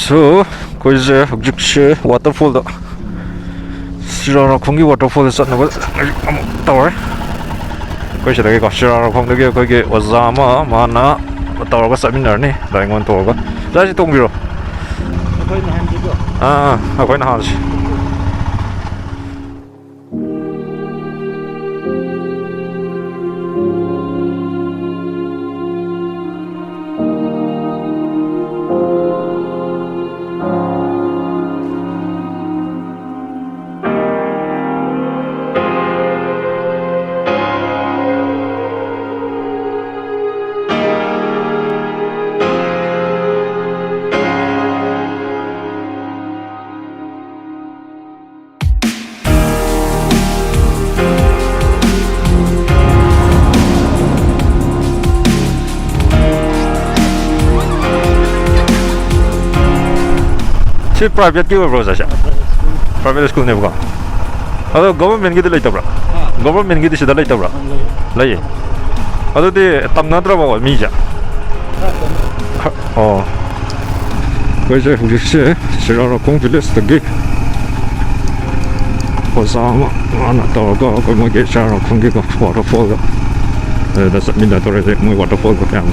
So, 거기서 흑죽시 워터폴도 Sira-Rakhong waterfall ꯆꯠꯅꯕ ꯑꯃꯨꯛ ꯇꯧꯔꯦ ꯑꯩꯈꯣꯏ ꯁꯤꯗꯒꯤꯀꯣ Sira-Rakhongꯗꯒꯤ ꯑꯩꯈꯣꯏꯒꯤ ꯑꯣꯖꯥ ꯑꯃ ꯃꯥꯅ ꯇꯧꯔꯒ ꯆꯠꯃꯤꯟꯅꯔꯅꯤ ꯑꯗ ꯑꯩꯉꯣꯟꯗ ꯇꯧꯔꯒ ꯖꯥꯁꯤ ꯇꯣꯡꯕꯤꯔꯣ ꯑꯩꯈꯣꯏꯅ ꯍꯟꯖꯤꯀꯣ ꯑꯩꯈꯣꯏꯅ ꯍꯥꯟꯁꯤ ꯁꯤ ꯄ꯭ꯔꯥꯏꯚꯦꯠꯀꯤ ꯑꯣꯏꯕ꯭ꯔꯣ ꯑꯣꯖꯥꯁꯦ ꯄ꯭ꯔꯥꯏꯚꯦꯠ ꯁ꯭ꯀꯨꯜꯅꯦꯕꯀꯣ ꯑꯗꯣ ꯒꯣꯕꯔꯃꯦꯟꯒꯤꯗꯤ ꯂꯩꯇꯕ꯭ꯔꯥ ꯒꯣꯕꯔꯃꯦꯟꯒꯤꯗꯤ ꯁꯤꯗ ꯂꯩꯇꯕ꯭ꯔꯥ ꯂꯩꯌꯦ ꯑꯗꯨꯗꯤ ꯇꯝꯅꯗ꯭ꯔꯕꯣ ꯃꯤꯁꯦ ꯑꯣ ꯑꯩꯈꯣꯏꯁꯦ ꯍꯧꯖꯤꯛꯁꯦ Sira-Rakhong ꯚꯤꯂꯦꯖꯇꯒꯤ ꯑꯣꯖꯥ ꯑꯃ ꯃꯥꯅ ꯇꯧꯔꯒ ꯑꯩꯈꯣꯏ ꯃꯣꯏꯒꯤ Sira-Rakhongꯒꯤ ꯋꯥꯇꯔꯐꯣꯜꯗ ꯑꯗꯨꯗ ꯆꯠꯃꯤꯟꯅꯗꯧꯔꯁꯦ ꯃꯣꯏ ꯋꯥꯇꯔꯐꯣꯜꯗꯣ ꯌꯥꯝ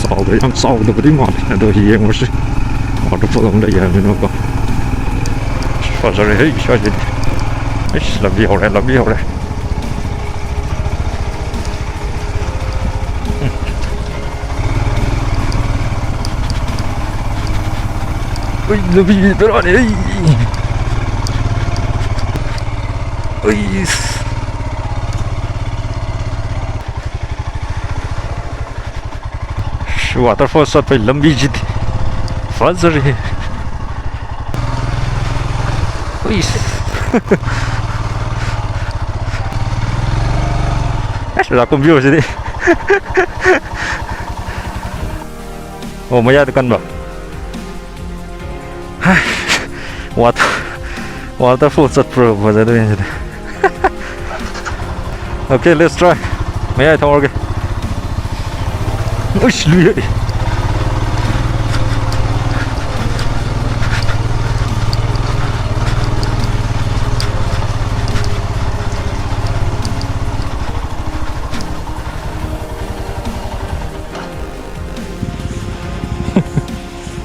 ꯆꯥꯎꯕ ꯌꯥꯝ ꯆꯥꯎꯗꯕꯗꯤ ꯃꯥꯜꯂꯦ ꯑꯗꯣ ꯌꯦꯡꯉꯨꯔꯁꯤ waterfall ꯑꯃ ꯂꯩ ꯍꯥꯏꯕꯅꯤꯅꯀꯣ ꯐꯖꯔꯦ ꯍꯩ ꯁ꯭ꯋꯥꯏꯗꯗꯤ ꯑꯩꯁ ꯂꯝꯕꯤ ꯍꯧꯔꯦ ꯂꯝꯕꯤ ꯍꯧꯔꯦ ꯎꯏ ꯂꯝꯕꯤ ꯕꯦꯔꯥꯅꯤ ꯎꯏ waterfall ꯆꯠꯄꯩ ꯂꯝꯕꯤꯁꯤꯗꯤ فازري كويس ايش راكم فيو سيدي ما ياد كان با waterfall ꯆꯠ ꯄ꯭ꯔꯣ ꯐꯖꯗꯣꯏꯅꯦ ꯁꯤꯗꯤ Okay, let's try. ꯃꯌꯥꯏ ꯊꯧꯔꯒꯦ 으이씨 루이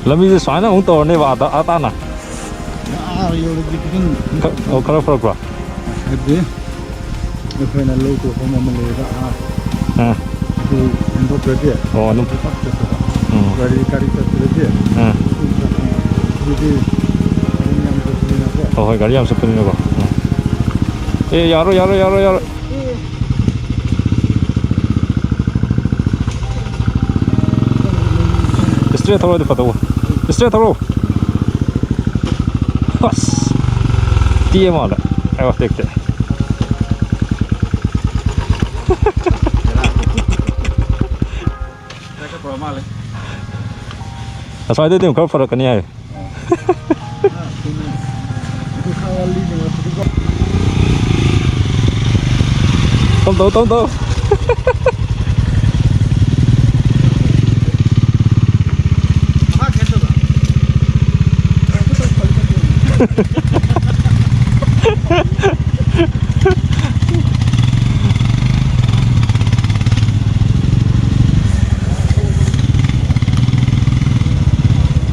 lambi soalnya untuk nih ada atana kalau berapa Gede Nukhrul lalu tu Homa Malaysia tu untuk berarti oh untuk dari kari berarti jadi oh kari yang sepenuhnya kok yaro straight throw di pataw straight throw bas dia malah ayo tekte asal itu kau farak ni ay Tông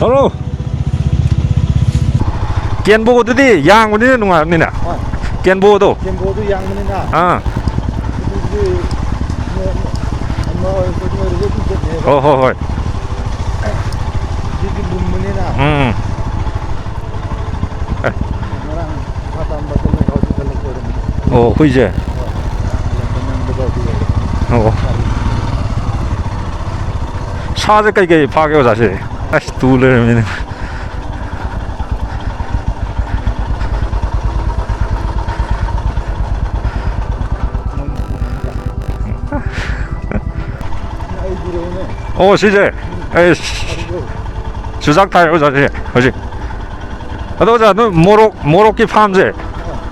Taro Kianbo tu di yang ni nunga ni na Kianbo tu yang ni na oh hoi oh hui je oh 사제 까이게 파괴가 자세 아씨 둘레면 오 시제 에이 주작 타요 자지 그지 어디자 너 모로키 팜제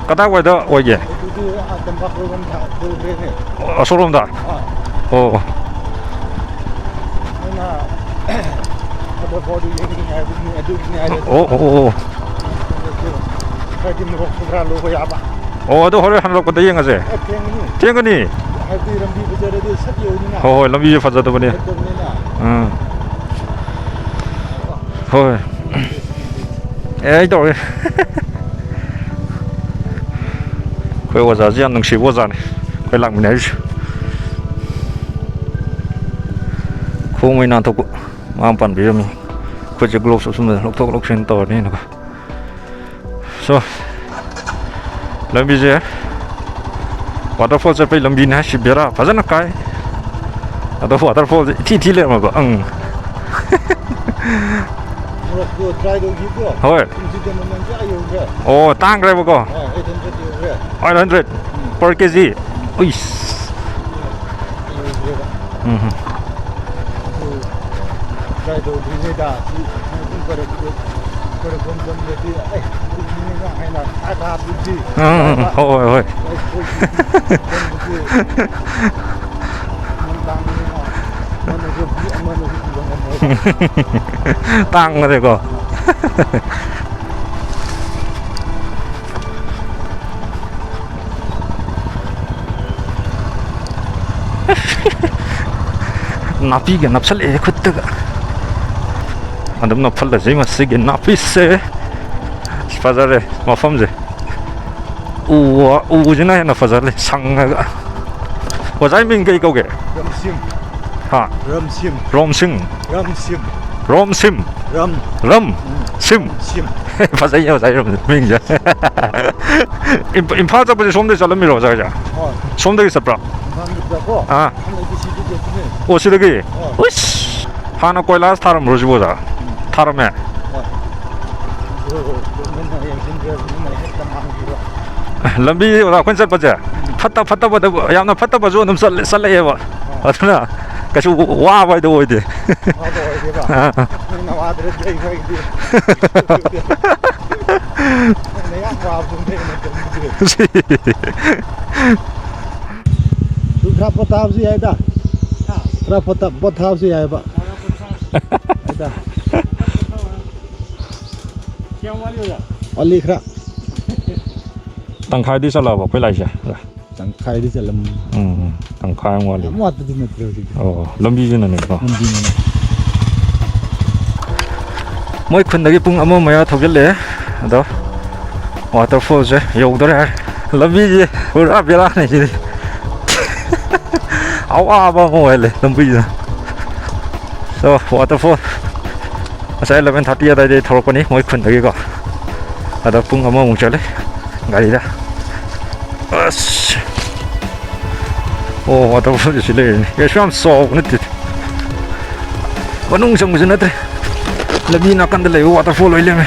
까다고 해도 오게 소름다 오 waterfall 오. Kaki merok sugra lo kaya apa? 또 허리 하나 놓고 대행 가세. 땡거니. Hati rambi berjaya dia setia ni nak. 람비 파자도 보네. Betul ni nak. 헐. 에이 또. 거기 와자지 않는 시 보자네. 거기 랑 내지. 공이 나타고 마음판 비점이. 거기 글로스 숨을 록톡록 센터네 나가. So, lambi je waterfall se pai lambi na shibera phajana kai ado waterfall thi le ma ba Merok tu try tu gitu. Hoi Kita menanti ayo je. oh tang re ba ko 800 je. 800 per kg ui Try tu ni dah. Kalau kom jadi ini nak enak ada biji. hoi tang re ko napi ke napsal khut ta andam napal je ma se ge napi se fazare ma famje u jina na fazare sanga ga wa zai min ge ko ge Ramsim. ha Ramsim. romsing Ramsim. romsim ram sim Sim. fazai ya zai ram min ja in pa za bu som de salam mi ro za ja som de sa pra Berapa? ah Di situ dia ni. o si de ge ush hana koilas tharam ro ji bo za tharame lambi wala kon sat baja fatta bada yamna fatta bajo num sal le ba atna kasu wa ba do de Berapa tahun sih ada? Berapa tahun sih ada? Ada. Oli kra. tang khai di sala ba koi lai ja Tang khai di dalam. tang khai ngwa li Muat tu nak terus. oh lambi jina ne ba Nanti ni. moi khun dagi pung amo maya thogel le ado waterfall je yogdore lambi je pura bela ne ji awa ba mo le lambi ja so waterfall asa 11:30 da de thor ko ni moi khun dagi ko ado pung amo mung chale gari da as oh waterfall je le ye sham so ne ti wanung sang mujna tre lebih nak kan dulu waterfall ini me.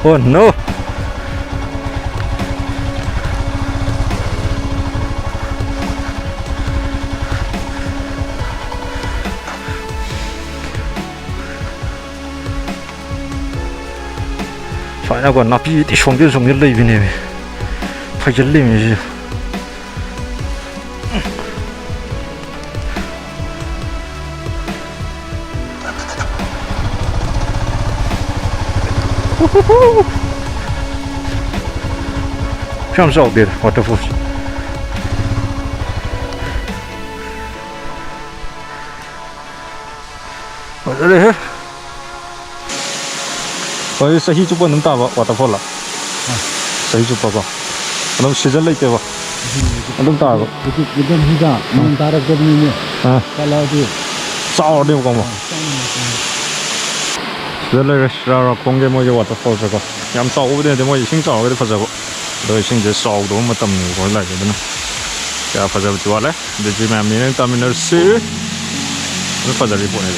Oh no. Soalnya gua napi di songil lebih ni. Fajalli mi Sham so bir waterfall. Ada he. Koi sahi chupa nam ta waterfall la. Sahi chupa ko. Anam season lai te ba. Anam ta ko. Itu hidup. Mentara kami ni. Kalau tu. Sao de ko ma. Đây là Sira-Rakhong cái môi trường waterfall rồi con, nhắm sâu cái này môi sinh sâu cái phát ra bộ, rồi sinh chỉ sâu đó mà tầm gọi lại cái đó, cái phát ra chua đấy, để chỉ mà mình tầm mình xứ, nó phát ra đi bộ này.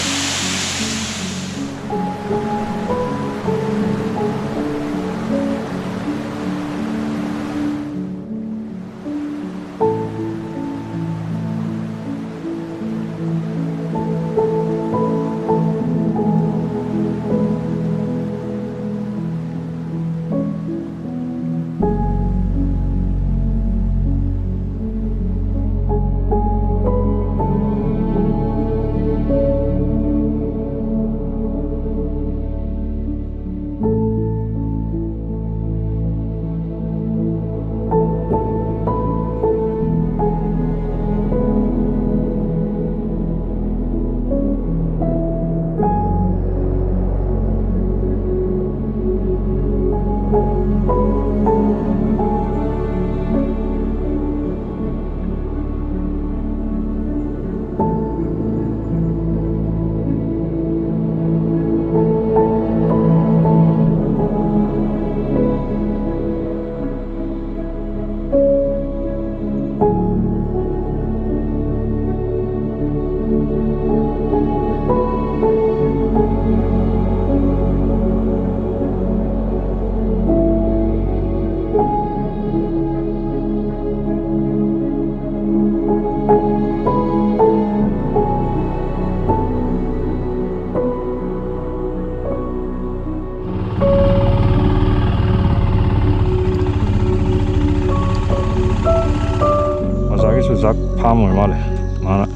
ꯃꯥꯒꯤꯁꯨ ꯆꯥꯛ farm ꯑꯣꯏ ꯃꯥꯜꯂꯦ ꯃꯥꯅ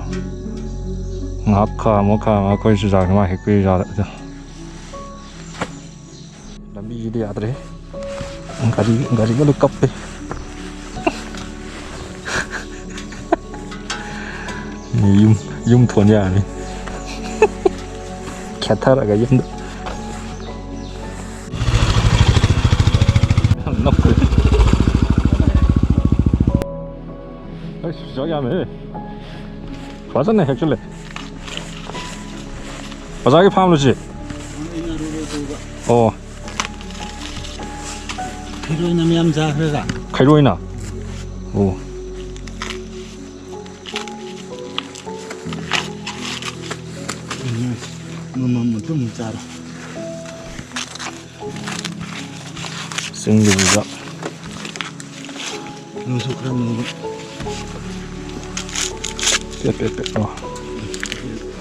ꯉꯥꯏꯍꯥꯛ ꯈꯥꯝꯃ ꯑꯩꯈꯣꯏ ꯆꯨꯖꯥꯛꯁꯦ ꯃꯥ ꯍꯦꯛꯄꯤ ꯌꯥꯗ ꯂꯝꯕꯤꯁꯤꯗꯤ ꯌꯥꯗ꯭ꯔꯦ ꯒꯥꯔꯤꯒꯗꯣ ꯀꯞꯄꯦ ꯌꯨꯝ ꯊꯣꯟ ꯌꯥꯔꯅꯤ ꯈꯦꯠꯊꯔꯒ ꯌꯨꯝꯗ ꯅꯞꯈ꯭ꯔꯦ ꯑꯩꯁ ꯆꯨꯖꯥꯛ ꯌꯥꯝꯃꯦ ꯐꯖꯅ ꯍꯦꯛꯆꯜꯂꯦ ꯑꯣꯖꯥꯒꯤ ꯐꯥꯝꯂꯣ ꯁꯤ ꯑꯣ ꯈꯩꯔꯣꯏꯅ ꯃꯌꯥꯝ ꯆꯥꯈ꯭ꯔꯦꯒ ꯈꯩꯔꯣꯏꯅ ꯑꯣ ꯃꯃꯝ ꯑꯗꯨꯝ ꯆꯥꯔꯣ ꯆꯤꯡꯒꯤ ꯆꯨꯖꯥꯛ ꯅꯪꯁꯨ ꯈꯔ ꯃꯨꯕ ꯄꯦꯠ ꯑꯣ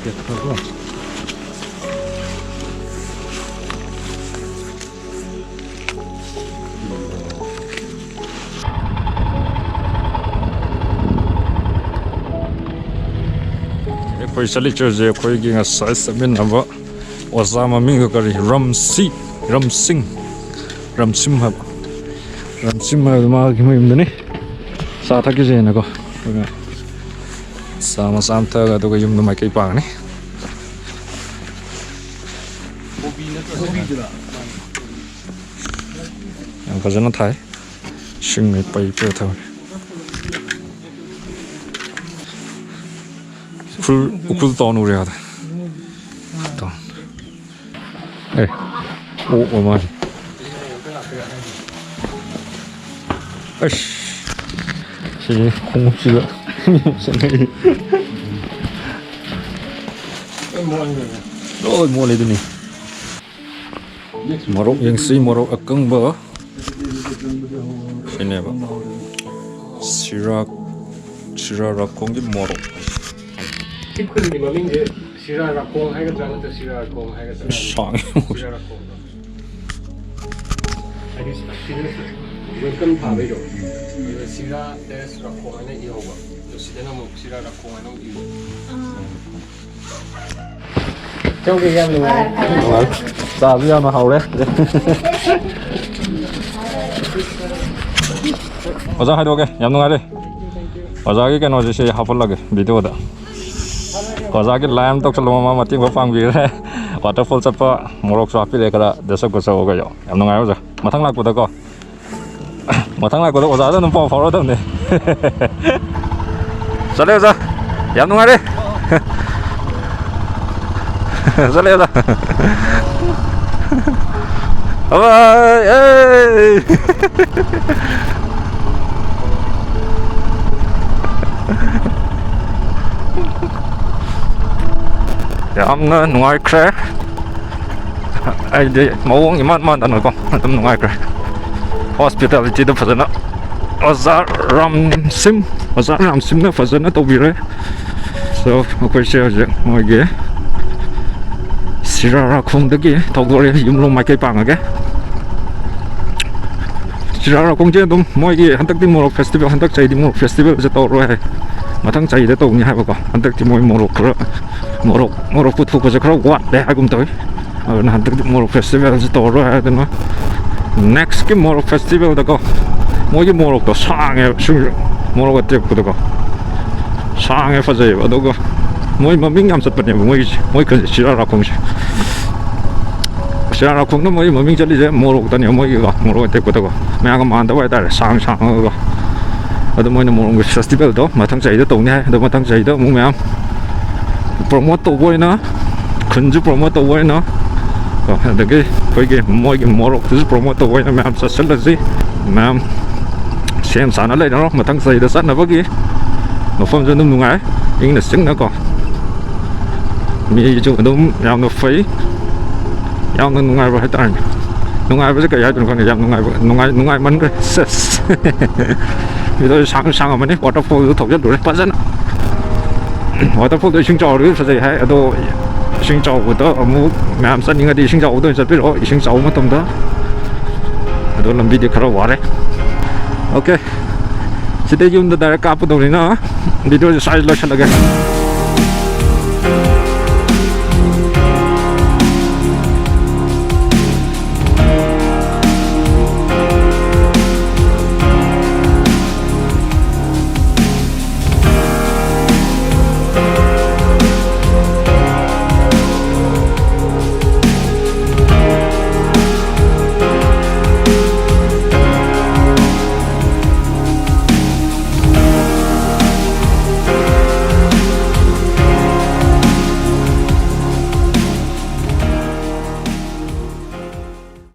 ꯄꯦꯠꯈ꯭ꯔꯕꯣ ꯑꯩꯈꯣꯏ ꯆꯠꯂꯤꯆꯔꯁꯦ ꯑꯩꯈꯣꯏꯒꯤ ꯉꯁꯥꯏ ꯆꯠꯃꯤꯟꯅꯕ ꯑꯣꯖꯥ ꯃꯃꯤꯡꯗꯣ ꯀꯔꯤ ꯔꯝꯁꯤꯝ ꯍꯥꯏꯕ ꯔꯝꯁꯤꯝ ꯍꯥꯏꯕ ꯃꯥꯒꯤ ꯃꯌꯨꯝꯗꯅꯤ ꯆꯥ ꯊꯛꯈꯤꯁꯦꯅꯀꯣ ꯑꯩꯈꯣꯏꯅ ꯆꯥ ꯃꯆꯥ ꯑꯃ ꯊꯛꯑꯒ ꯑꯗꯨꯒ ꯌꯨꯝꯗ ꯃꯥꯏꯀꯩ ꯄꯥꯡꯒꯅꯤ ꯌꯥꯝ ꯐꯖꯅ ꯊꯥꯏ ꯏꯁꯤꯡꯅ ꯄꯩ ꯊꯝꯃꯦ Ukhrul town ꯎꯔꯦ ꯌꯥꯗ town ꯑꯣ ꯃꯥꯅꯤ ꯑꯁ ꯁꯤꯒꯤ ꯈꯣꯡꯎꯞꯁꯤꯗ ꯆꯪꯉꯛꯏ ꯂꯣꯏ ꯃꯣꯠꯂꯦ ꯑꯗꯨꯅꯤ ꯃꯣꯔꯣꯛ ꯌꯦꯡꯁꯤ ꯃꯣꯔꯣꯛ ꯑꯀꯪꯕ ꯁꯤꯅꯦꯕ Sira-Rakhongꯒꯤ ꯃꯣꯔꯣꯛ ꯁꯤ ꯈꯨꯟꯒꯤ ꯃꯃꯤꯡꯁꯦ Sira-Rakhong ꯍꯥꯏꯒꯗ꯭ꯔꯥ ꯅꯠꯇ꯭ꯔꯒ Sira-Rakhong ꯍꯥꯏꯒꯗ꯭ꯔꯥ? Sira-Rakhong. ꯍꯥꯏꯗꯤ ꯁꯤꯗ ꯋꯦꯜꯀꯝ ꯊꯥꯕꯩꯗꯣ ꯑꯗꯨꯗ Sira-Rakhong ꯍꯥꯏꯅ ꯏꯍꯧꯕ ꯑꯗꯣ ꯁꯤꯗꯅ ꯑꯃꯨꯛ Sira-Rakhong ꯍꯥꯏꯅ ꯑꯃꯨꯛ ꯏꯕ. ꯆꯧꯒꯤ ꯌꯥꯝ ꯅꯨꯡꯉꯥꯏ. ꯆꯥꯕ ꯌꯥꯝꯅ ꯍꯥꯎꯔꯦ ꯑꯣꯖꯥ ꯍꯥꯏꯗꯣꯛꯑꯒꯦ ꯌꯥꯝ ꯅꯨꯡꯉꯥꯏꯔꯦ ꯑꯣꯖꯥꯒꯤ ꯀꯩꯅꯣꯁꯦ ꯁꯤ ꯍꯥꯞꯍꯜꯂꯒꯦ ꯚꯤꯗꯤꯑꯣꯗ ꯑꯣꯖꯥꯒꯤ ꯂꯥꯏꯟ ꯇꯧꯁꯜꯂꯕ ꯃꯥ ꯃꯇꯦꯡ ꯄꯥꯡꯕꯤꯔꯦ ꯋꯥꯇꯔꯐꯣꯜ ꯆꯠꯄ ꯃꯣꯔꯣꯛꯁꯨ ꯍꯥꯞꯄꯤꯔꯦ ꯈꯔ ꯗꯦꯁꯛꯀ ꯆꯧꯒ ꯌꯥꯝ ꯅꯨꯡꯉꯥꯏꯔꯦ ꯑꯣꯖꯥ ꯃꯊꯪ ꯂꯥꯛꯄꯗꯀꯣ ꯑꯣꯖꯥꯗ ꯑꯗꯨꯝ ꯄꯥꯎ ꯐꯥꯎꯔꯗꯕꯅꯤ ꯆꯠꯂꯦ ꯑꯣꯖꯥ ꯌꯥꯝ ꯅꯨꯡꯉꯥꯏꯔꯦ चले जा ꯌꯥꯝꯅ ꯅꯨꯡꯉꯥꯏꯈ꯭ꯔꯦ ꯑꯩꯗꯤ ꯃꯑꯣꯡ ꯏꯃꯥꯟ ꯃꯥꯟꯗꯅꯀꯣ ꯑꯗꯨꯝ ꯅꯨꯡꯉꯥꯏꯈ꯭ꯔꯦ ꯍꯣꯁꯄꯤꯇꯥꯂꯤꯇꯤꯗ ꯐꯖꯅ ꯑꯣꯖꯥ ꯔꯥꯝꯁꯤꯝꯅ ꯐꯖꯅ ꯇꯧꯕꯤꯔꯦ ꯁꯣ ꯑꯩꯈꯣꯏꯁꯦ ꯍꯧꯖꯤꯛ ꯃꯣꯏꯒꯤ Sira-Rakhongꯗꯒꯤ ꯊꯧꯗꯣꯔꯦ ꯌꯨꯝꯂꯣꯝ ꯃꯥꯏꯀꯩ ꯄꯥꯡꯉꯒꯦ Sira-Rakhongꯁꯦ ꯑꯗꯨꯝ ꯃꯣꯏꯒꯤ ꯍꯟꯗꯛꯇꯤ ꯃꯣꯔꯣꯛ ꯐꯦꯁꯇꯤꯚꯦꯜ ꯍꯟꯗꯛ ꯆꯍꯤꯗꯤ ꯃꯣꯔꯣꯛ ꯐꯦꯁꯇꯤꯚꯦꯜꯁꯦ ꯇꯧꯔꯔꯣꯏ ꯍꯥꯏ ꯃꯊꯪ ꯆꯍꯤꯗ ꯇꯧꯅꯤ ꯍꯥꯏꯕꯀꯣ ꯍꯟꯗꯛꯇꯤ ꯃꯣꯏ ꯃꯣꯔꯣꯛ ꯄꯨꯊꯣꯛꯄꯁꯦ ꯈꯔ ꯋꯥꯠꯂꯦ ꯍꯥꯏꯒꯨꯝ ꯇꯧꯏ ꯑꯗꯨꯅ ꯍꯟꯗꯛꯇꯤ ꯃꯣꯔꯣꯛ ꯐꯦꯁꯇꯤꯚꯦꯜꯁꯦ ꯇꯧꯔꯔꯣꯏ ꯍꯥꯏꯗꯅ ꯅꯦꯛꯁꯀꯤ ꯃꯣꯔꯣꯛ ꯐꯦꯁꯇꯤꯚꯦꯜꯗꯀꯣ ꯃꯣꯏꯒꯤ ꯃꯣꯔꯣꯛꯇꯣ ꯁꯥꯡꯉꯦꯕ ꯃꯣꯔꯣꯛ ꯑꯇꯦꯛꯄꯗꯀꯣ ꯁꯥꯡꯉꯦ ꯐꯖꯩꯑꯕ ꯑꯗꯨꯒ ꯃꯣꯏ ꯃꯃꯤꯡ ꯌꯥꯝ ꯆꯠꯄꯅꯦꯕ ꯃꯣꯏ ꯈꯨꯟꯁꯦ Sira-Rakhongꯁꯦ Sira-Rakhongꯗ ꯃꯣꯏ ꯃꯃꯤꯡ ꯆꯠꯂꯤꯁꯦ ꯃꯣꯔꯣꯛꯇꯅꯦꯕ ꯃꯣꯏꯒꯤꯀꯣ ꯃꯣꯔꯣꯛ ꯑꯇꯦꯛꯄꯗꯀꯣ ꯃꯌꯥꯝꯒ ꯃꯥꯟꯅꯗꯕ ꯍꯥꯏꯇꯥꯔꯦ ꯁꯥꯡꯉꯒꯀꯣ ꯑꯗꯣ ꯃꯣꯏꯅ ꯃꯣꯔꯣꯛꯒꯤ ꯐꯦꯁꯇꯤꯚꯦꯜꯗꯣ ꯃꯊꯪ ꯆꯍꯤꯗ ꯇꯧꯅꯤ ꯍꯥꯏ ꯑꯗꯣ ꯃꯊꯪ ꯆꯍꯤꯗ ꯑꯃꯨꯛ ꯃꯌꯥꯝ ꯄ꯭ꯔꯣꯃꯣꯠ ꯇꯧꯕ ꯑꯣꯏꯅ ꯈꯨꯟꯁꯨ ꯄ꯭ꯔꯣꯃꯣꯠ ꯇꯧꯕ ꯑꯣꯏꯅ ꯑꯗꯒꯤ ꯑꯩꯈꯣꯏꯒꯤ ꯃꯣꯏꯒꯤ ꯃꯣꯔꯣꯛꯇꯨꯁꯨ ꯄ꯭ꯔꯣꯃꯣꯠ ꯇꯧꯕ ꯑꯣꯏꯅ ꯃꯌꯥꯝ ꯆꯠꯁꯤꯜꯂꯁꯤ ꯃꯌꯥꯝ ꯁꯦꯝ ꯁꯥꯅ ꯂꯩꯅꯔꯣ ꯃꯊꯪ ꯆꯍꯤꯗ ꯆꯠꯅꯕꯒꯤ ꯃꯐꯝꯁꯨ ꯑꯗꯨꯝ ꯅꯨꯡꯉꯥꯏ ꯏꯪꯅ ꯆꯤꯛꯅꯀꯣ ꯃꯤꯁꯨ ꯑꯗꯨꯝ ꯌꯥꯝꯅ ꯐꯩ ꯌꯥꯝꯅ ꯅꯨꯡꯉꯥꯏꯕ ꯍꯥꯏꯇꯥꯔꯦ ꯅꯨꯡꯉꯥꯏꯕꯁꯦ ꯀꯩ ꯍꯥꯏꯗꯣꯏꯅꯣ ꯈꯪꯗꯦ ꯌꯥꯝ ꯅꯨꯡꯉꯥꯏꯃꯟꯈ꯭ꯔꯦ ꯚꯤꯗꯤꯑꯣꯁꯨ ꯁꯥꯡꯉꯝꯃꯅꯤ ꯋꯥꯇꯔꯐꯣꯜꯗꯨ ꯊꯧꯖꯜꯂꯨꯔꯦ ꯐꯖꯅ ꯋꯥꯇꯔꯐꯣꯜꯗꯣ ꯏꯁꯤꯡ ꯆꯥꯎꯔꯒꯗꯤ ꯐꯖꯩ ꯍꯥꯏ ꯑꯗꯣ ꯏꯁꯤꯡ ꯆꯥꯎꯕꯗ ꯑꯃꯨꯛ ꯃꯌꯥꯝ ꯆꯠꯅꯤꯡꯉꯗꯤ ꯏꯁꯤꯡ ꯆꯥꯎꯕꯗ ꯑꯣꯏꯅ ꯆꯠꯄꯤꯔꯛꯑꯣ ꯏꯁꯤꯡ ꯆꯥꯎꯕ ꯃꯇꯝꯗ ꯑꯗꯣ ꯂꯝꯕꯤꯗꯤ ꯈꯔ ꯋꯥꯔꯦ ꯑꯣꯀꯦ ꯁꯤꯗ ꯌꯨꯝꯗ ꯗꯥꯏꯔꯦꯛ ꯀꯥꯞꯄꯗꯧꯅꯤꯅ ꯚꯤꯗꯤꯑꯣꯁꯦ ꯁ꯭ꯋꯥꯏꯗ ꯂꯣꯏꯁꯤꯜꯂꯒꯦ